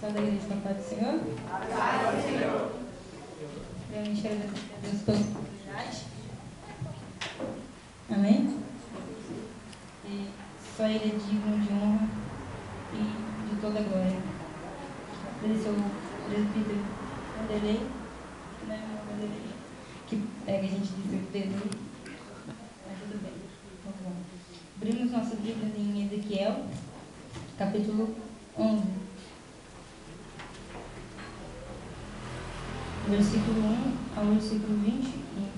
Paz da igreja, com a paz do Senhor. Paz do Senhor. Primeiramente, quero agradecer a Deus pela oportunidade. Amém? E só Ele é digno de honra e de toda glória. Agradecer ao presbítero Vanderlei, né, Vanderlei, que a gente diz o dedo, mas tudo bem. Vamos lá. Abrimos nossas Bíblias em Ezequiel, capítulo 11. Versículo 1 ao versículo 21.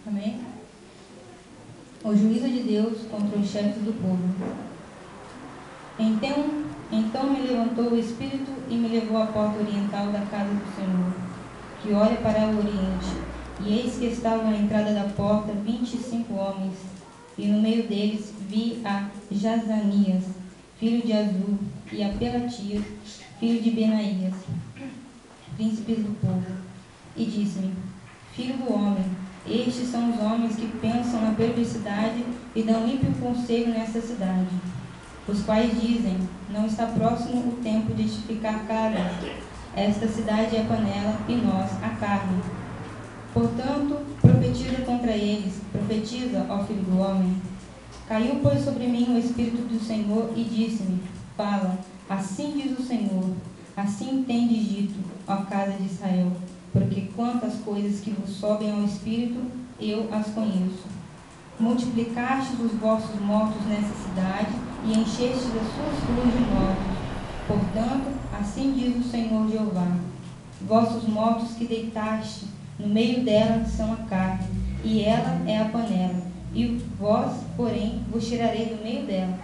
Amém? O juízo de Deus contra os chefes do povo. Então me levantou o Espírito e me levou à porta oriental da casa do Senhor, que olha para o oriente. E eis que estavam à entrada da porta 25 homens, e no meio deles vi a Jazanias, filho de Azur, e a Pelatias, filho de Benaías, príncipes do povo. E disse-me: Filho do homem, estes são os homens que pensam na perversidade e dão ímpio conselho nesta cidade, os quais dizem: não está próximo o tempo de edificar casas. Esta cidade é a panela e nós a carne. Portanto, profetiza contra eles, profetiza, ó filho do homem. Caiu, pois, sobre mim o Espírito do Senhor e disse-me: fala, assim diz o Senhor, assim tendes dito, ó casa de Israel, porque quantas coisas que vos sobem ao Espírito, eu as conheço. Multiplicastes os vossos mortos nessa cidade e enchestes as suas ruas de mortos. Portanto, assim diz o Senhor Jeová: vossos mortos que deitaste no meio dela são a carne, e ela é a panela, e vós, porém, vos tirarei do meio dela.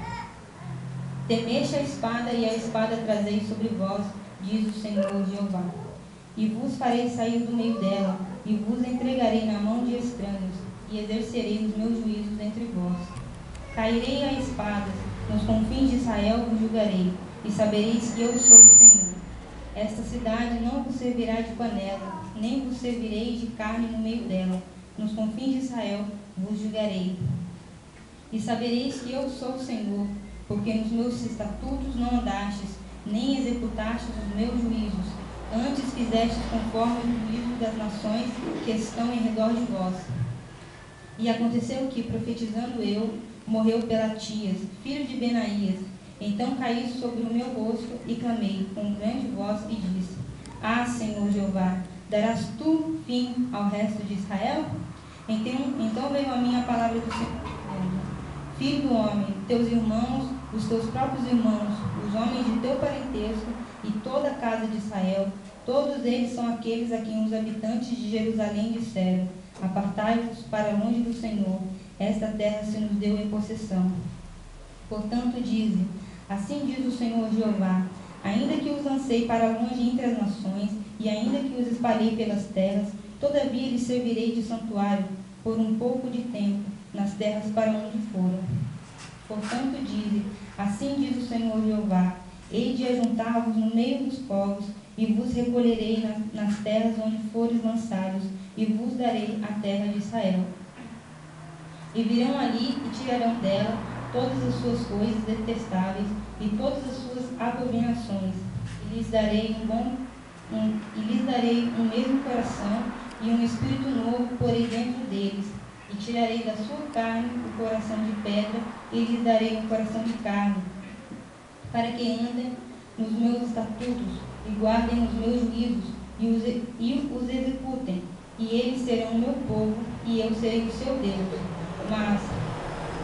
Temeste a espada, e a espada trazei sobre vós, diz o Senhor Jeová. E vos farei sair do meio dela, e vos entregarei na mão de estranhos, e exercerei os meus juízos entre vós. Cairei a espadas, nos confins de Israel vos julgarei, e sabereis que eu sou o Senhor. Esta cidade não vos servirá de panela, nem vos servirei de carne no meio dela. Nos confins de Israel vos julgarei. E sabereis que eu sou o Senhor, porque nos meus estatutos não andastes, nem executastes os meus juízos. Antes fizestes conforme o juízo das nações que estão em redor de vós. E aconteceu que, profetizando eu, morreu Pelatias, filho de Benaías. Então caí sobre o meu rosto e clamei com grande voz e disse: ah, Senhor Jeová, darás tu fim ao resto de Israel? Então veio a mim a palavra do Senhor: filho do homem, teus irmãos, os teus próprios irmãos, os homens de teu parentesco e toda a casa de Israel, todos eles são aqueles a quem os habitantes de Jerusalém disseram: apartai-vos para longe do Senhor, esta terra se nos deu em possessão. Portanto, dize: assim diz o Senhor Jeová: ainda que os lancei para longe entre as nações, e ainda que os espalhei pelas terras, todavia lhes servirei de santuário por um pouco de tempo, nas terras para onde foram. Portanto, dize: assim diz o Senhor Jeová: hei de ajuntar-vos no meio dos povos, e vos recolherei nas terras onde fores lançados, e vos darei a terra de Israel. E virão ali e tirarão dela todas as suas coisas detestáveis e todas as suas abominações, e lhes darei um mesmo coração e um espírito novo porei dentro deles, e tirarei da sua carne o coração de pedra e lhes darei um coração de carne, para que andem nos meus estatutos e guardem os meus juízos e os executem, e eles serão o meu povo e eu serei o seu Deus. Mas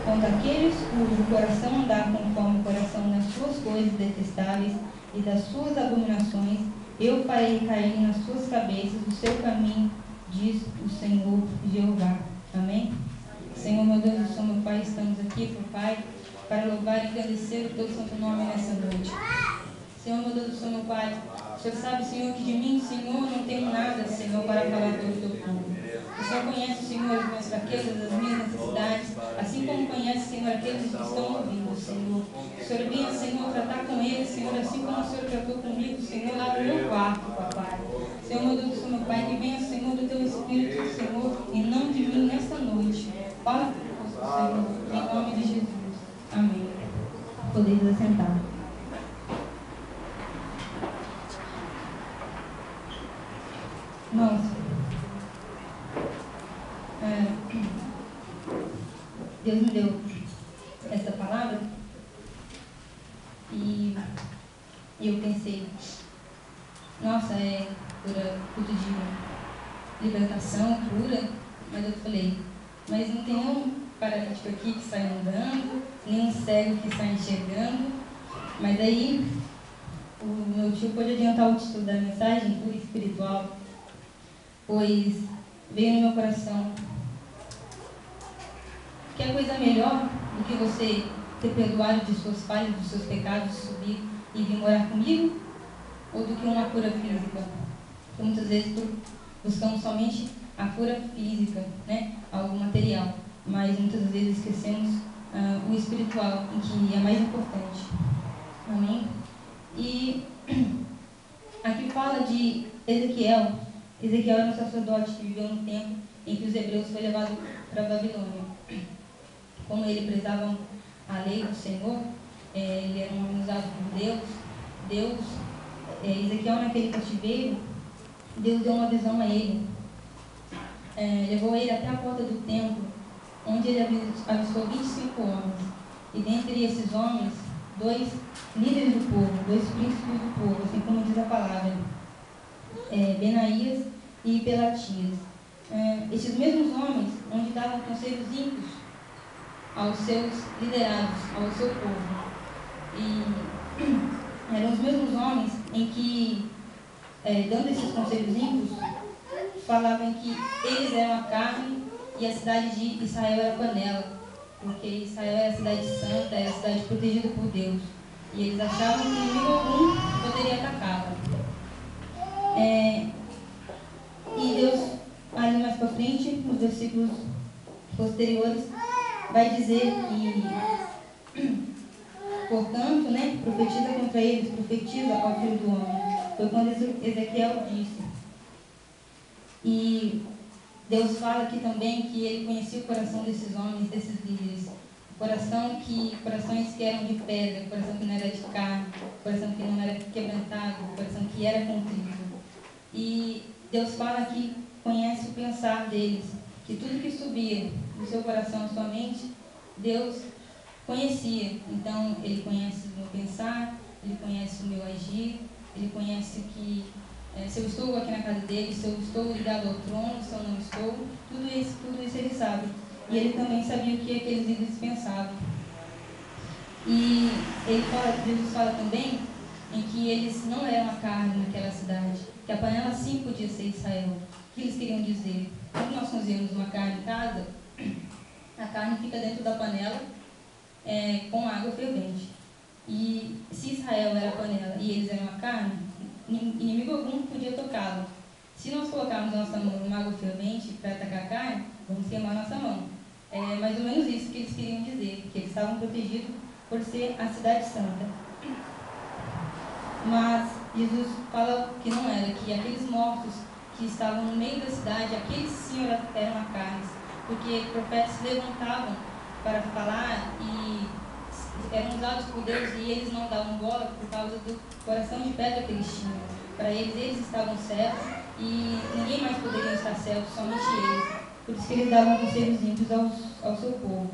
contra aqueles cujo coração andar conforme o coração das suas coisas detestáveis e das suas abominações, eu farei cair nas suas cabeças o seu caminho, diz o Senhor Jeová. Amém? Senhor, meu Deus e Senhor, meu Pai, estamos aqui, Pai, para louvar e agradecer o teu santo nome nessa noite. Senhor, meu Deus e Senhor, meu Pai, o Senhor sabe, Senhor, que de mim, Senhor, não tenho nada, Senhor, para falar pelo teu povo. O Senhor conhece, Senhor, as minhas fraquezas, as minhas necessidades, assim como conhece, Senhor, aqueles que estão ouvindo, Senhor. O Senhor venha, Senhor, tratar com eles, Senhor, assim como o Senhor tratou comigo, Senhor, lá no meu quarto, papai. Senhor, meu Deus do céu, meu Pai, que venha, Senhor, do teu Espírito, Senhor, em nome de mim, nesta noite. Fala conosco, Senhor, em nome de Jesus. Amém. Podeis assentar. Irmãos, Deus me deu essa palavra e eu pensei, nossa, é culto de libertação, cura, mas eu falei, mas não tem nenhum paralítico aqui que sai andando, nenhum cego que sai enxergando. Mas aí o meu tio pôde adiantar o título da mensagem, cura espiritual, pois veio no meu coração: quer coisa melhor do que você ter perdoado de suas falhas, dos seus pecados, subir e vir morar comigo? Ou do que uma cura física? Porque muitas vezes buscamos somente a cura física, né? Algo material, mas muitas vezes esquecemos o espiritual, em que é mais importante. Amém? E aqui fala de Ezequiel. Ezequiel era um sacerdote que viveu no tempo em que os hebreus foram levados para a Babilônia. Como ele prezava a lei do Senhor, ele era um homem usado por Deus, Ezequiel, naquele cativeiro, Deus deu uma visão a ele, levou ele até a porta do templo, onde ele avistou 25 homens, e dentre esses homens, 2 líderes do povo, 2 príncipes do povo, assim como diz a palavra, Benaías e Pelatias. Esses mesmos homens, onde davam conselhos ímpios aos seus liderados, ao seu povo. E eram os mesmos homens em que, dando esses conselhos ímpios, falavam que eles eram a carne e a cidade de Israel era a panela, porque Israel era a cidade santa, era a cidade protegida por Deus. E eles achavam que inimigo algum poderia atacá-la. E Deus, ali mais para frente, nos versículos posteriores, vai dizer que, portanto, né, profetiza contra eles, profetiza ao filho do homem. Foi quando Ezequiel disse. E Deus fala aqui também que ele conhecia o coração desses homens, desses líderes. Corações que eram de pedra, coração que não era de carne, coração que não era quebrantado, coração que era contrito. E Deus fala que conhece o pensar deles, que tudo que subia do seu coração à sua mente, Deus conhecia. Então, Ele conhece o meu pensar, Ele conhece o meu agir, Ele conhece que se eu estou aqui na casa dele, se eu estou ligado ao trono, se eu não estou, tudo isso Ele sabe. E Ele também sabia o que aqueles líderes pensavam. E Jesus fala também em que eles não eram a carne naquela cidade, que a panela sim podia ser Israel. O que eles queriam dizer? Quando nós fazemos uma carne em casa, a carne fica dentro da panela com água fervente. E se Israel era a panela e eles eram a carne, inimigo algum podia tocá-lo. Se nós colocarmos a nossa mão numa água fervente para atacar a carne, vamos queimar a nossa mão. É mais ou menos isso que eles queriam dizer, que eles estavam protegidos por ser a cidade santa. Mas Jesus fala que não era, que aqueles mortos que estavam no meio da cidade, aqueles sim eram a carne, porque profetas se levantavam para falar e eram usados por Deus e eles não davam bola por causa do coração de pedra que eles tinham. Para eles estavam certos e ninguém mais poderia estar certo, somente eles. Por isso que eles davam conselhos ímpios ao seu povo.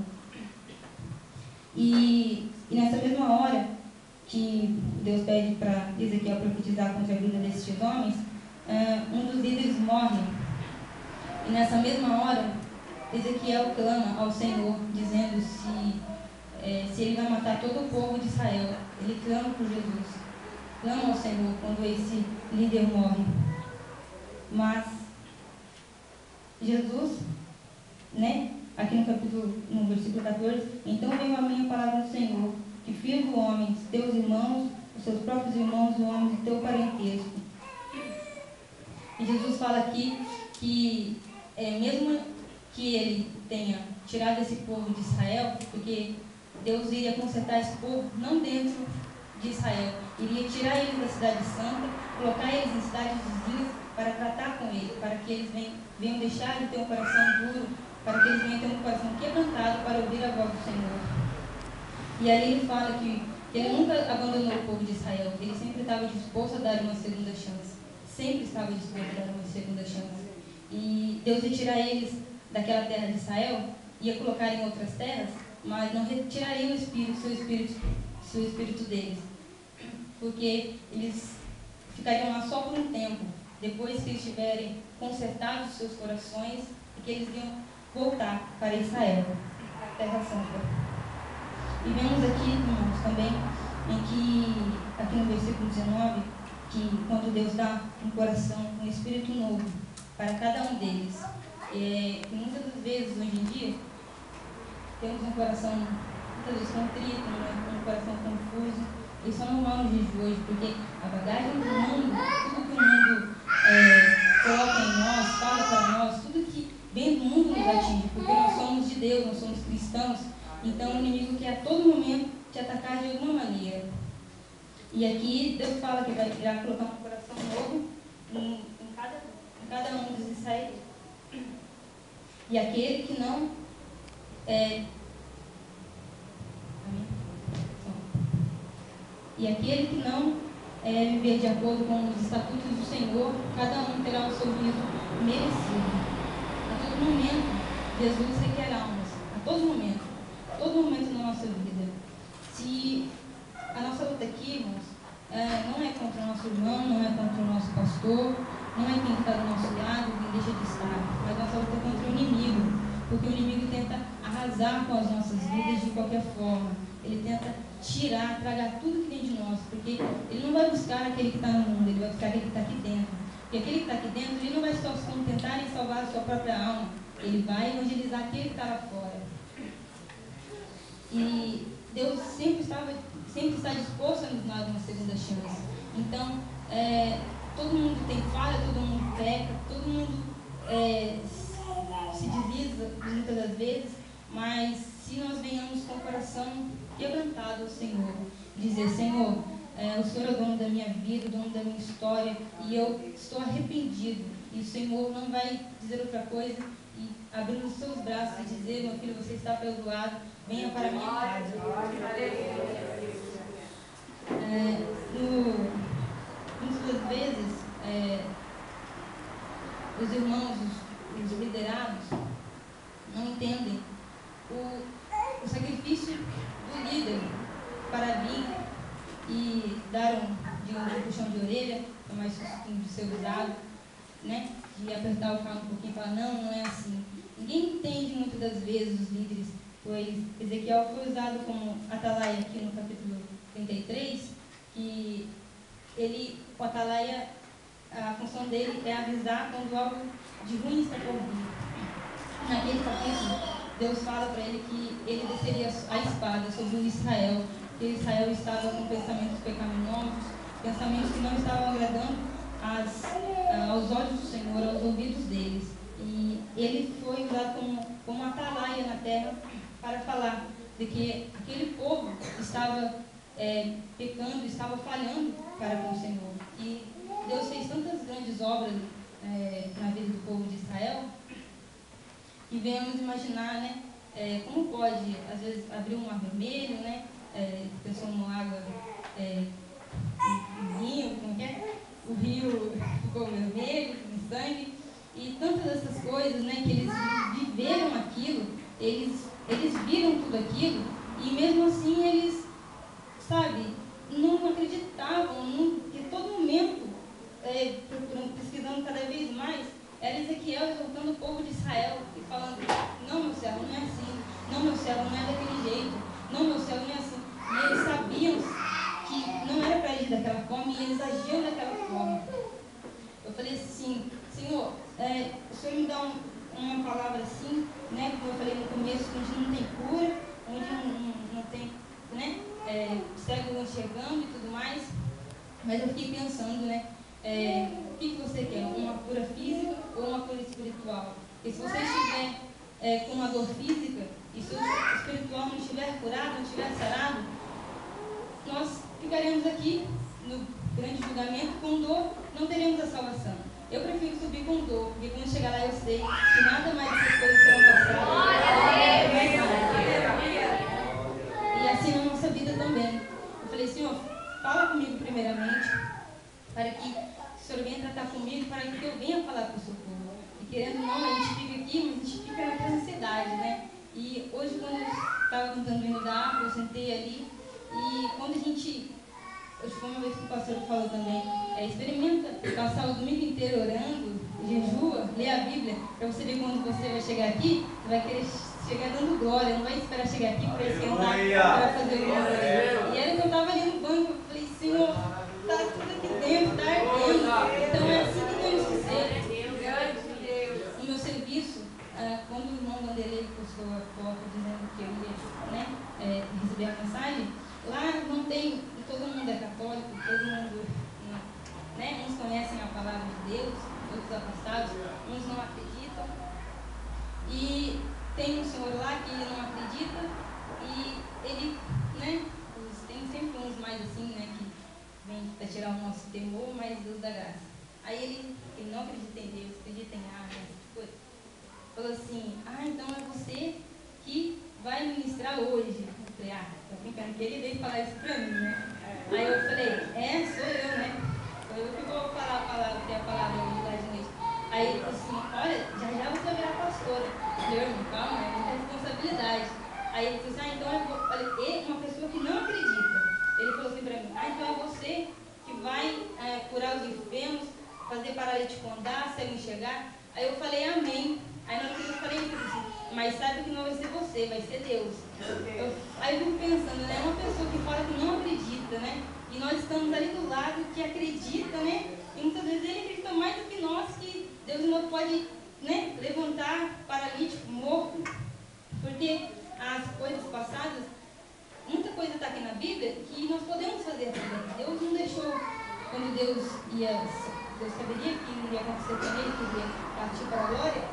E nessa mesma hora que Deus pede para Ezequiel profetizar contra a vida desses homens, um dos líderes morre. E nessa mesma hora, Ezequiel clama ao Senhor, dizendo se ele vai matar todo o povo de Israel. Ele clama por Jesus, clama ao Senhor quando esse líder morre. Mas Jesus, né, aqui no versículo 14, então veio a minha palavra do Senhor, que filho do homem, teus irmãos, os seus próprios irmãos, o homem do teu parentesco. E Jesus fala aqui que mesmo que ele tenha tirado esse povo de Israel, porque Deus iria consertar esse povo não dentro de Israel. Iria tirar eles da cidade santa, colocar eles em cidades vizinhas para tratar com eles, para que eles venham deixar de ter um coração duro, para que eles venham ter um coração quebrantado para ouvir a voz do Senhor. E ali ele fala que ele nunca abandonou o povo de Israel, ele sempre estava disposto a dar uma segunda chance. Sempre estava disposto a dar uma segunda chance. E Deus ia tirar eles daquela terra de Israel, ia colocar em outras terras, mas não retiraria o espírito, seu espírito deles. Porque eles ficariam lá só por um tempo, depois que eles tiverem consertado os seus corações, e que eles iam voltar para Israel, a terra santa. E vemos aqui, irmãos, também, em que, aqui no versículo 19, que quando Deus dá um coração, um espírito novo para cada um deles, muitas das vezes, hoje em dia, temos um coração, muitas vezes, contrito, um coração confuso. Isso é normal nos dias de hoje, porque a bagagem do mundo, tudo que o mundo coloca em nós, fala para nós, tudo que vem do mundo nos atinge, porque nós somos de Deus, nós somos cristãos. Então o inimigo quer a todo momento te atacar de alguma maneira. E aqui Deus fala que irá colocar um coração novo em cada um dos israelitas. E aquele que não viver de acordo com os estatutos do Senhor, cada um terá o seu juízo merecido. A todo momento, Jesus requer almas. A todo momento na nossa vida. Se a nossa luta aqui, irmãos, não é contra o nosso irmão, não é contra o nosso pastor, não é quem está do nosso lado, quem deixa de estar, mas nossa luta é contra o inimigo, porque o inimigo tenta arrasar com as nossas vidas de qualquer forma. Ele tenta tirar, tragar tudo que vem de nós, porque ele não vai buscar aquele que está no mundo, ele vai buscar aquele que está aqui dentro. Porque aquele que está aqui dentro, ele não vai só se contentar em salvar a sua própria alma, ele vai evangelizar aquele que está lá fora. E Deus sempre está disposto a nos dar uma segunda chance. Então, todo mundo tem falha, todo mundo peca, todo mundo se desliza muitas das vezes, mas se nós venhamos com o coração quebrantado ao Senhor, dizer: Senhor, o Senhor é o dono da minha vida, o dono da minha história, e eu estou arrependido, e o Senhor não vai dizer outra coisa e abrir os seus braços e dizer: meu filho, você está perdoado, venha para a minha casa. Muitas vezes os irmãos, os liderados, não entendem o sacrifício do líder para vir e dar um puxão de orelha, tomar esse costume de ser usado, né? De apertar o carro um pouquinho e falar: não é assim. Ninguém entende muitas das vezes os líderes, pois Ezequiel foi usado como atalaia aqui no capítulo 33, que o atalaia, a função dele é avisar quando algo de ruim está por vir. Naquele capítulo, Deus fala para ele que ele desceria a espada sobre o Israel, que Israel estava com pensamentos pecaminosos, pensamentos que não estavam agradando aos olhos do Senhor, aos ouvidos deles. E ele foi usado como atalaia na terra para falar de que aquele povo estava pecando, estava falhando para com o Senhor. E Deus fez tantas grandes obras na vida do povo de Israel, e venhamos imaginar, né, como pode, às vezes, abrir um mar vermelho, né, pensou numa água, um vinho, como é? O rio ficou vermelho, com sangue, e tantas dessas coisas, né, que eles viveram aquilo, eles viram tudo aquilo, e mesmo assim eles, não acreditavam, em todo momento, pesquisando cada vez mais, era Ezequiel exortando o povo de Israel e falando: não, meu servo, não é assim, não, meu servo, não é daquele jeito, não, meu servo, não é assim. E eles sabiam que não era para agir daquela forma, e eles agiam daquela forma. Eu falei assim: Senhor, o Senhor me dá uma palavra assim, né, como eu falei no começo, onde não tem cura, onde não tem, né, cego enxergando e tudo mais. Mas eu fiquei pensando, né, o que você quer? Uma cura física ou uma cura espiritual? Porque se você estiver com uma dor física e se o espiritual não estiver curado, não estiver sarado, nós ficaremos aqui no grande julgamento com dor, não teremos a salvação. Eu prefiro subir com dor, porque quando chegar lá eu sei que nada mais dessas coisas serão passadas. E assim na nossa vida também. Eu falei, Senhor, fala comigo primeiramente, para que o Senhor venha tratar comigo, para que eu venha falar com o seu povo. E querendo ou não, a gente fica aqui, mas a gente fica naquela ansiedade, né? E hoje, quando eu estava cantando o hino da harpa, eu sentei ali, e quando a gente, hoje foi uma vez que o pastor falou também, experimenta passar o domingo inteiro orando, jejua, lê a Bíblia, para você ver quando você vai chegar aqui, você vai querer chegar dando glória, não vai esperar chegar aqui para esquentar, para fazer glória. E era que eu estava ali no banco, eu falei, Senhor, está tudo aqui dentro, está ardendo. Então é assim que temos que ser. No meu serviço, quando o irmão Vanderlei postou a foto dizendo que eu ia receber a mensagem, lá não tem, todo mundo é católico, todo mundo, né? Uns conhecem a palavra de Deus, outros afastados, uns não acreditam. E tem um senhor lá que ele não acredita e ele, né? Tem sempre uns mais assim, né? Que vem para tirar o nosso temor, mas Deus dá graça. Aí ele não acredita em Deus, acredita em árvore, essas coisas. Falou assim, então é você que vai ministrar hoje. Eu falei, tô brincando, que ele veio falar isso pra mim, né? Aí eu falei, sou eu, né? Sou eu que vou falar, ter a palavra hoje lá de noite. Aí ele falou assim, olha, já você vai virar pastora. Eu falei, irmão, calma, é muita responsabilidade. Aí ele falou assim, então eu vou, falei, uma pessoa que não acredita. Ele falou assim pra mim, então é você que vai curar os enfermos, fazer paralítico andar, cego enxergar. Aí eu falei, amém. Aí na hora que eu falei isso, assim, mas sabe que não vai ser você, vai ser Deus. Aí eu fico pensando, né? Uma pessoa que fala que não acredita, né? E nós estamos ali do lado que acredita, né? E muitas vezes ele acredita mais do que nós, que Deus não pode, né, levantar paralítico, morto. Porque as coisas passadas, muita coisa está aqui na Bíblia que nós podemos fazer também. Deus não deixou, quando Deus saberia que ia acontecer com ele, que ia partir para a glória.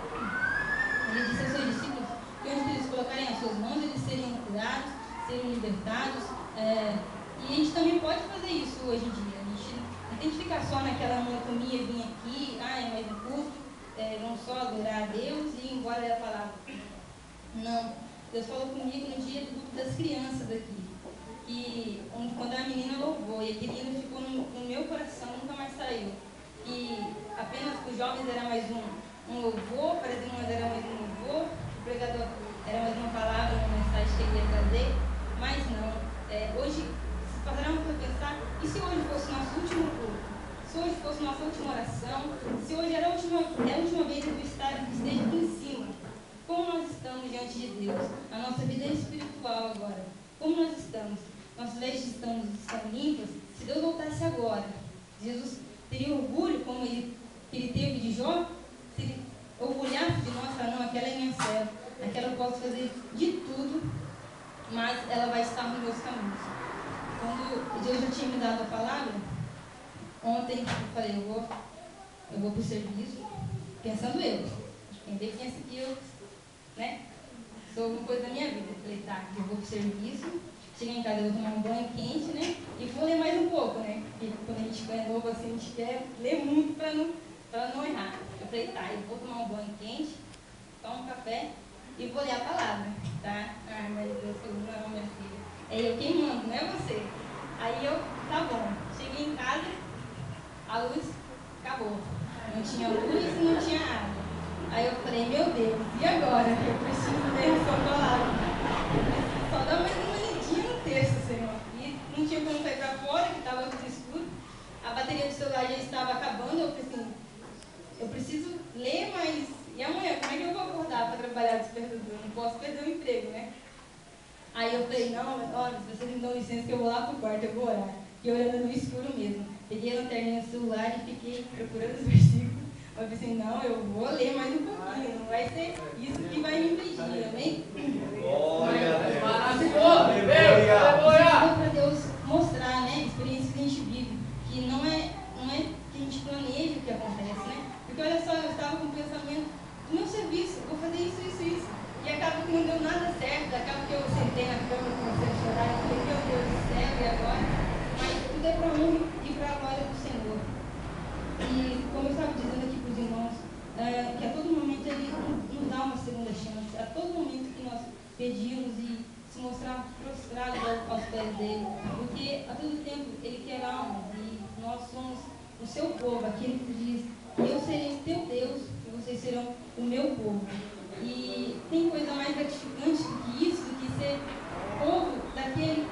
Ele disse aos seus discípulos que onde eles colocarem as suas mãos, eles seriam curados, seriam libertados. E a gente também pode fazer isso hoje em dia. A gente não tem que ficar só naquela monotonia, vir aqui, é mais um culto, não só adorar a Deus e ir embora da palavra. Não. Deus falou comigo no dia do grupo das crianças aqui. E quando a menina louvou, e aquele hino ficou no meu coração, nunca mais saiu. E apenas os jovens era mais um louvor, parecia que era mais um louvor, o pregador era mais uma palavra, uma mensagem que ele ia trazer, mas não. Hoje, se pararmos para pensar, e se hoje fosse o nosso último culto? Se hoje fosse nossa última oração? Se hoje era a última vez que eu esteja aqui em cima? Como nós estamos diante de Deus? A nossa vida é espiritual agora. Como nós estamos? Nossas vestes estão limpas? Se Deus voltasse agora, Jesus teria orgulho como ele teve de Jó? Se ele orgulhasse de nós, não, aquela é minha serva, aquela eu posso fazer de tudo, mas ela vai estar nos meus caminhos. Quando Deus já tinha me dado a palavra, ontem eu falei, eu vou para o serviço, pensando eu. Quem vê pensa que eu, né, sou alguma coisa da minha vida. Eu falei, eu vou para o serviço, cheguei em casa, eu vou tomar um banho quente, né, e vou ler mais um pouco, né, porque quando a gente é novo assim, a gente quer ler muito para não errar. Eu falei, eu vou tomar um banho quente, tomar um café e vou ler a palavra, tá? Mas Deus falou, não, minha filha, é eu quem mando, não é você. Aí eu, tá bom, cheguei em casa, a luz acabou. Não tinha luz e não tinha água. Aí eu falei, meu Deus, e agora? Eu preciso ler a sua palavra. Só dá mais uma lidinha no texto, Senhor. E não tinha como sair para fora, que estava tudo escuro. A bateria do celular já estava acabando. Eu falei assim, eu preciso ler, mas e amanhã? Como é que eu vou acordar para trabalhar despertador? Eu não posso perder o emprego, né? Aí eu falei, não, olha, se vocês me dão licença que eu vou lá pro quarto, eu vou orar. E orando no escuro mesmo. Peguei a lanterninha no celular e fiquei procurando os versículos. Eu falei assim, não, eu vou ler mais um pouquinho, não vai ser isso que vai me impedir, amém? Glória a Deus! Para Deus mostrar, né, a experiência que a gente vive, que não é que a gente planeja o que acontece, né? Porque olha só, eu estava com o pensamento do meu serviço, vou fazer isso. E acaba que não deu nada certo, acaba que eu sentei na cama, comecei a chorar, e falei, meu Deus do céu, e agora? Mas porque a todo tempo Ele quer almas e nós somos o seu povo, aquele que diz: eu serei teu Deus e vocês serão o meu povo. E tem coisa mais gratificante do que isso, do que ser povo daquele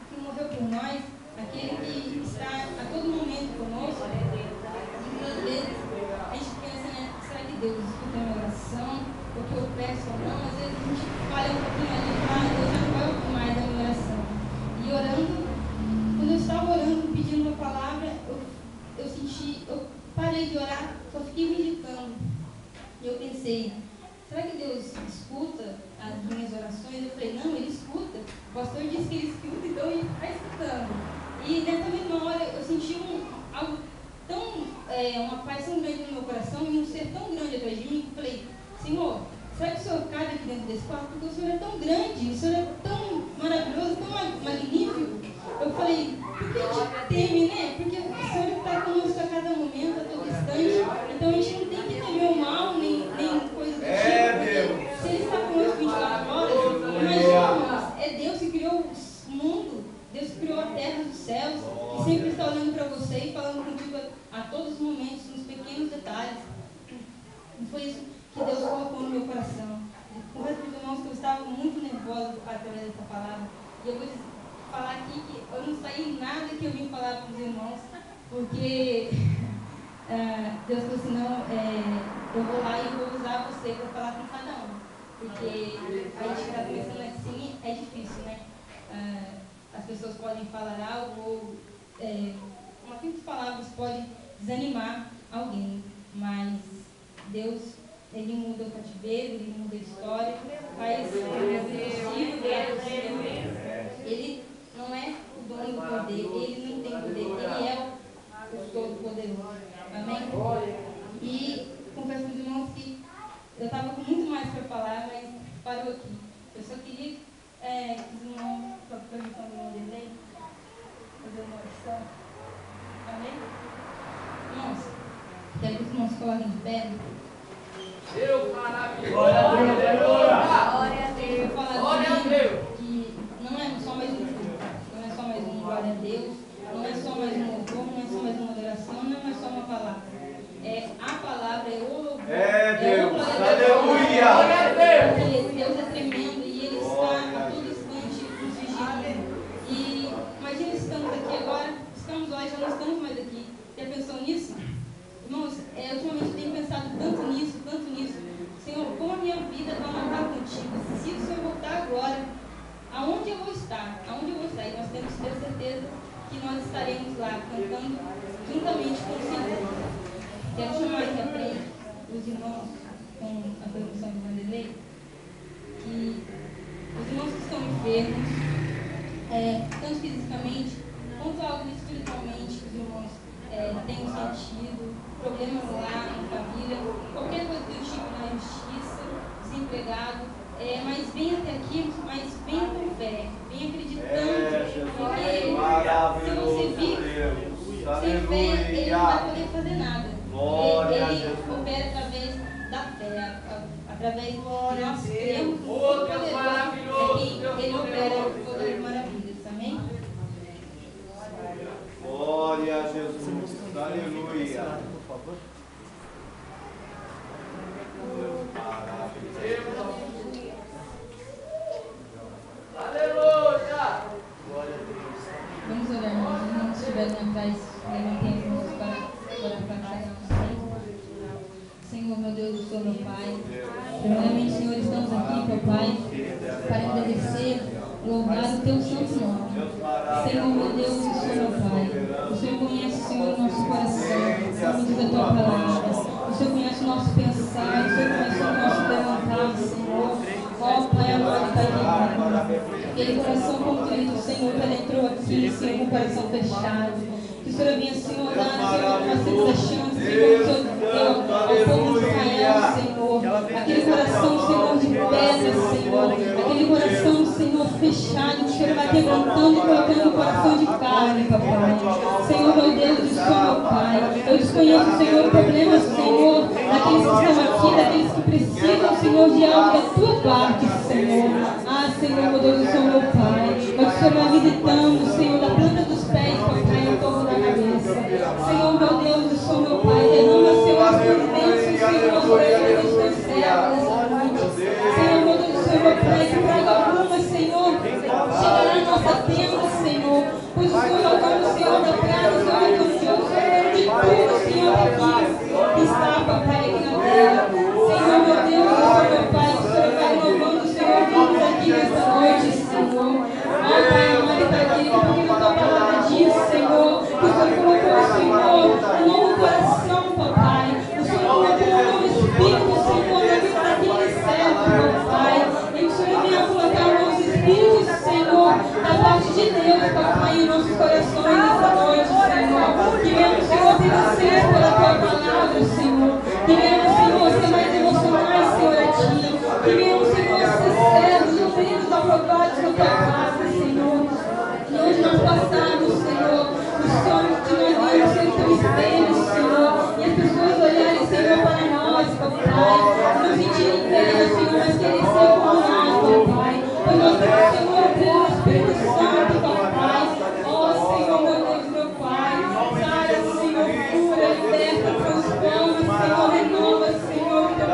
que morreu por nós, aquele que está a todo momento conosco. E muitas vezes a gente pensa, né, será que Deus escuta a minha oração? O que eu peço ou não? Às vezes a gente falha um pouquinho ali e fala: Deus já não vai ouvir mais a minha oração. E orando, quando eu estava orando, pedindo uma palavra, eu parei de orar, só fiquei meditando. E eu pensei: será que Deus escuta as minhas orações? Eu falei: não, Ele escuta. O pastor disse que Ele escuta, então Ele está escutando. E nessa mesma hora eu senti algo tão, uma paz tão grande no meu coração e um ser tão grande atrás de mim, que eu falei: Senhor, será que o Senhor cabe aqui dentro desse quarto? Porque o Senhor é tão grande, o Senhor é tão maravilhoso, tão magnífico. Eu falei: por que a gente teme, né? Porque o Senhor está conosco a cada momento, a todo instante. Então a gente não tem que temer o mal, nem coisa do tipo. Se Ele está conosco 24 horas, imagina, é Deus que criou o mundo, Deus que criou a terra, os céus, que sempre está olhando para você e falando contigo a todos os momentos, nos pequenos detalhes. E foi isso que Deus colocou no meu coração. Confesso para os irmãos que eu estava muito nervosa através dessa palavra. E eu vou falar aqui que eu não saí nada que eu vim falar para os irmãos, porque Deus falou assim: não, eu vou lá e vou usar você para falar com cada um. Porque a gente está pensando assim, é difícil, né? As pessoas podem falar algo, ou uma simples palavra pode desanimar alguém, mas Deus, Ele muda o cativeiro, Ele muda a história, faz o possível. Ele não é o dono do poder, Ele não tem poder, Ele é o Todo-Poderoso. Amém? E confesso para os irmãos que eu estava com muito mais para falar, mas parou aqui. Eu só queria que os irmãos, para a permissão do irmão Delei, fazer uma oração. Amém? Irmãos, quero que os irmãos coloquem de pé. Deus maravilhoso! Glória a Deus! Eu vou falar que não é só mais um culto, não é só mais um glória a Deus, não é só mais um louvor, não é só mais uma adoração, não é só uma palavra. A palavra é o louvor. Deus! Aleluia! Porque Deus é tremendo e Ele está a todo instante nos vigiando. E imagina, estamos aqui agora, estamos hoje, já não estamos mais aqui. Já pensou nisso? Irmãos, ultimamente tenho pensado tanto nisso. Senhor, como a minha vida vai marcar contigo? Se o Senhor voltar agora, aonde eu vou estar? E nós temos que ter certeza que nós estaremos lá, cantando juntamente com o Senhor. Quero chamar aqui à frente os irmãos, com a permissão do Vanderlei, que os irmãos que estão enfermos, tanto fisicamente quanto algo espiritualmente, que os irmãos tenham sentido, problemas lá na família, qualquer coisa do tipo, na justiça, desempregado, mas venha até aqui, mas venha com fé, venha acreditando, porque se você vir sem fé, Ele não vai poder fazer nada. Ele opera através da fé, através do nosso Deus poderoso, Ele opera todas as maravilhas. Amém? Glória a Jesus. Aleluia. Por favor. Aleluia! Vamos orar, irmãos. Os irmãos que estiverem atrás, levantem as mãos para orar para cada um. Senhor, meu Deus, eu sou meu Pai. Primeiramente, Senhor, estamos aqui, meu Pai, para agradecer, louvar o Teu santo nome. Senhor, meu Deus, eu sou meu Pai. O Senhor conhece, Senhor, o nosso coração, como diz a Tua palavra. O Senhor conhece o nosso pensar, o Senhor conhece o nosso levantar, Senhor. Ó Pai amado, Pai querido. Aquele coração contrito, Senhor, que entrou aqui, Senhor, com o coração fechado. Que o Senhor venha, Senhor, dar, Senhor, uma segunda chance, Senhor, que o Senhor deu ao povo de Israel, Senhor. Aquele coração, Senhor, de pedra, Senhor. Aquele coração, Senhor, fechado, que o Senhor vai quebrantando e colocando um coração de carne, papai. Senhor, meu Deus, eu sou meu Pai. Eu desconheço, Senhor, problemas, Senhor, daqueles que estão aqui, daqueles que precisam, Senhor, de algo da Tua parte, Senhor. Ah, Senhor, meu Deus, eu sou meu Pai. Mas o Senhor vai visitando, Senhor, da planta sabemos, Senhor, pois o Senhor é o dono, Senhor, da praia, o Senhor é o dono, Senhor, o Senhor é o dono de tudo, Senhor, que está, papai, aqui na terra. Senhor, meu Deus, meu Pai, que o Senhor vai renovando, Senhor, vindo aqui nessa noite, Senhor. Ó, Pai amado e Pai querido, porque a tua palavra diz, Senhor, que o Senhor colocou, Senhor, um novo coração, papai. O Senhor colocou um novo espírito, Senhor, na vida daquele servo, papai. E o Senhor venha colocar um novo espírito, Senhor, da parte de Deus, papai, em nossos corações nessa noite, Senhor. Que venhamos, Senhor, ser aceitos pela tua palavra, Senhor. Que venhamos, Senhor, ser mais emocionais, Senhor, a ti. Que venhamos, Senhor, ser servos, ouvidos, aprovados na tua casa, Senhor. E onde nós passamos, Senhor, os sonhos que nós vemos ser o teu espelho, Senhor. E as pessoas olharem, Senhor, para nós, papai. Não sentirem inveja, Senhor, mas querer ser como nós, papai. Pois nós temos, Senhor, o Espírito Santo, papai. Ó, Senhor, meu Deus, meu Pai. Sara, Senhor, cura, liberta, transforma, Senhor, renova, Senhor, teu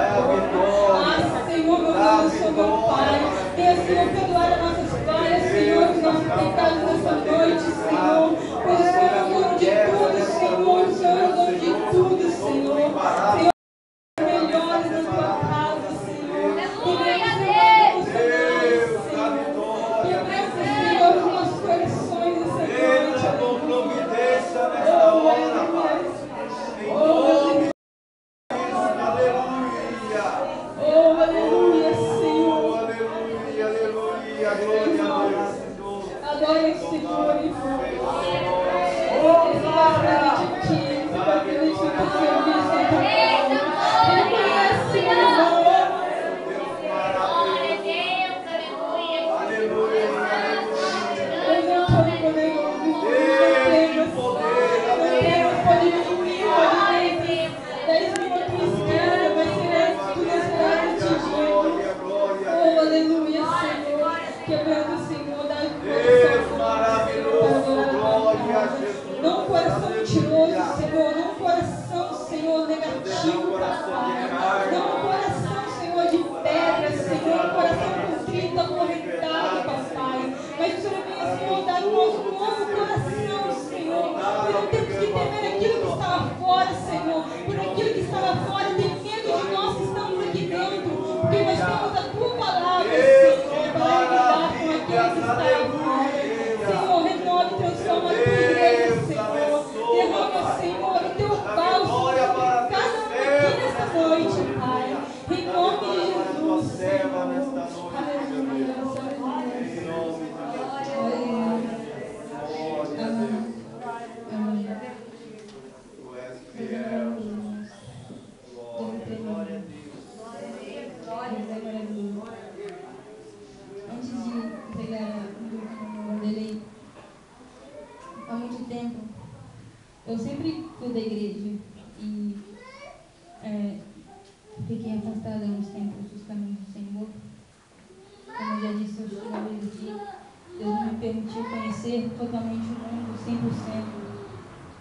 povo. Ah, Senhor, meu Deus, eu sou meu Pai. Venha, Senhor, perdoar as nossas falhas, Senhor, os nossos pecados nessa noite, Senhor. Pois o Senhor é o dono de tudo, Senhor. O Senhor é o dono de tudo, Senhor. Senhor, melhores na tua casa, Senhor. Que venha, Senhor, Senhor. Quebrando, Senhor, os nossos corações nessa noite. Com providência nesta hora, Pai. Em nome de Jesus, aleluia. Oh, aleluia, Senhor. Oh, aleluia, aleluia, glória a Deus, Senhor. Adore o Senhor, irmão. Oh, glória a ti. Você vai querer te servir, Senhor. Reconhece, irmão. Quebrando, Senhor, das não um coração mentiroso, Senhor, não um coração, Senhor, negativo, papai. Não um coração, Senhor, de pedra, Senhor, um coração contrito, acorrentado, papai. Mas o Senhor venha, Senhor, dar um novo coração, Senhor. Por não temos que temer aquilo que está lá fora, Senhor. Por aquilo que está lá fora, tem medo de nós que estamos aqui dentro. Porque nós temos a tua palavra, Senhor, para lidar com aquilo que está lá fora. Senhor, renove e transforma a tua igreja, Senhor. Derrama, Senhor, o teu bálsamo sobre cada um aqui nesta noite, Pai. Em nome de Jesus, Senhor. Aleluia. Antes de entregar o dele, há muito tempo, eu sempre fui da igreja e fiquei afastada uns tempos dos caminhos do Senhor. Como eu já disse, eu estou na igreja aqui. Deus não me permitiu conhecer totalmente o mundo, 100%.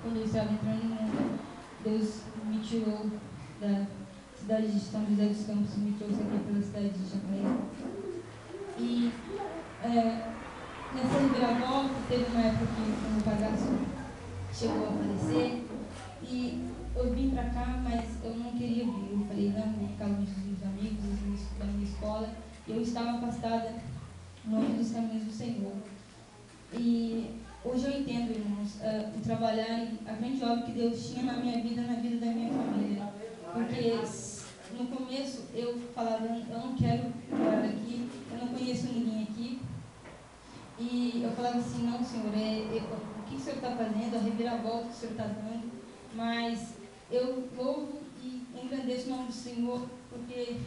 Quando eu estava entrando no mundo, Deus me tirou da cidade de São José dos Campos e me trouxe aqui pela cidade de Jacareí. E nessa reviravolta, teve uma época que o meu padrasto chegou a falecer e eu vim para cá, mas eu não queria vir. Eu falei, não, vou ficar longe dos meus amigos, da minha escola. E eu estava afastada, longe dos caminhos do Senhor. E hoje eu entendo, irmãos, o trabalhar, a grande obra que Deus tinha na minha vida, na vida da minha família. Porque no começo eu falava, eu não quero morar aqui, eu não conheço ninguém aqui. E eu falava assim, não, Senhor, o que o Senhor está fazendo, a reviravolta que o Senhor está dando. Mas eu louvo e engrandeço o nome do Senhor, porque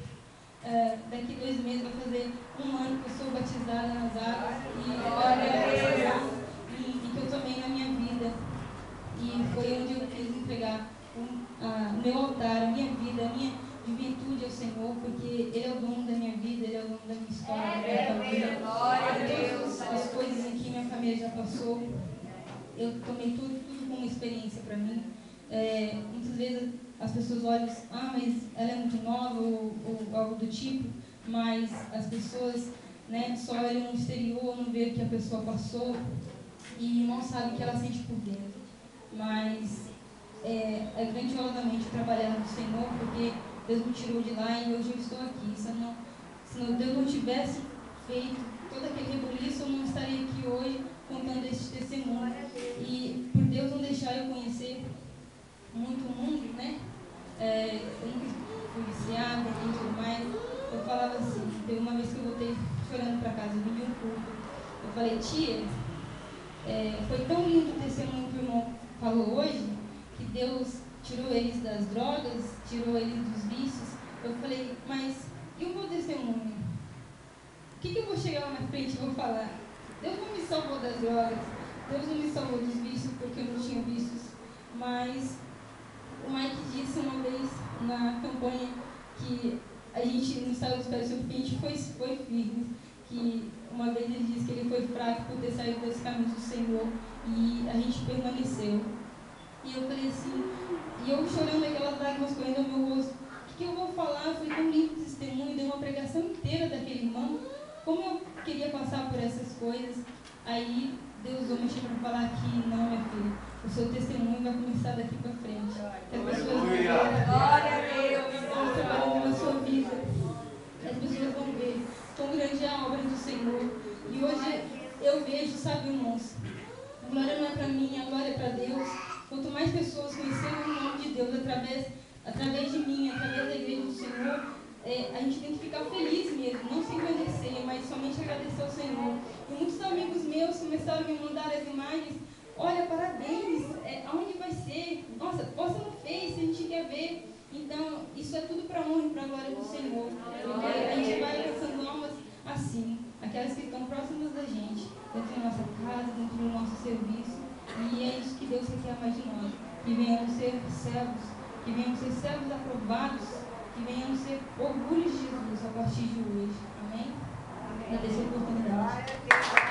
daqui 2 meses vai fazer 1 ano que eu sou batizada nas águas e que eu tomei na minha vida. E foi onde eu quis entregar o meu altar, a minha vida, a minha juventude ao Senhor, porque Ele é o dono da minha vida, Ele é o dono da minha história, da minha família. Todas as coisas em que minha família já passou, eu tomei tudo como experiência para mim. Muitas vezes as pessoas olham, mas ela é muito nova ou algo do tipo, mas as pessoas né, só olha no exterior, não vê o que a pessoa passou e não sabe o que ela sente por dentro. Mas é grandiosamente trabalhar no Senhor, porque Deus me tirou de lá e hoje eu estou aqui. Se Deus não tivesse feito todo aquele rebuliço, eu não estaria aqui hoje contando esse testemunho. E por Deus não deixar eu conhecer muito o mundo, né? Eu nunca fui viciada e tudo mais. Eu falava assim, teve uma vez que eu voltei chorando para casa, eu vim de um culto. Eu falei, tia, foi tão lindo o testemunho que o irmão falou hoje, que Deus tirou eles das drogas, tirou eles dos vícios. Eu falei, mas e o meu testemunho? O que eu vou chegar lá na frente e vou falar? Deus não me salvou das drogas, Deus não me salvou dos vícios porque eu não tinha vícios. Mas o Mike disse uma vez na campanha que a gente não estava esperando porque a gente foi firme. Que uma vez ele disse que ele foi fraco por ter saído desse caminho do Senhor e a gente permaneceu. E eu falei assim, e eu chorando aquelas lágrimas correndo ao meu rosto, o que eu vou falar? Foi tão lindo o testemunho, deu uma pregação inteira daquele irmão, como eu queria passar por essas coisas. Aí Deus me chamou para falar que não, minha filha, o seu testemunho vai começar daqui para frente. As pessoas vão ver, glória a Deus, trabalhando na sua vida. As pessoas vão ver quão grande é a obra do Senhor. E hoje eu vejo, sabe, irmãos, a glória não é para mim, a glória é para Deus. Quanto mais pessoas conhecerem o nome de Deus através de mim, através da igreja do Senhor, a gente tem que ficar feliz mesmo, não se engrandecer, mas somente agradecer ao Senhor. E muitos amigos meus começaram a me mandar as imagens. Olha, parabéns, aonde vai ser? Nossa, posta no Face, a gente quer ver. Então, isso é tudo para a honra e para a glória do Senhor. A gente vai alcançando almas assim, aquelas que estão próximas da gente, dentro da nossa casa, dentro do nosso serviço. E é isso que Deus quer mais de nós. Que venhamos ser servos, que venhamos ser servos aprovados, que venhamos ser orgulhos de Jesus a partir de hoje. Amém? Agradeço a oportunidade.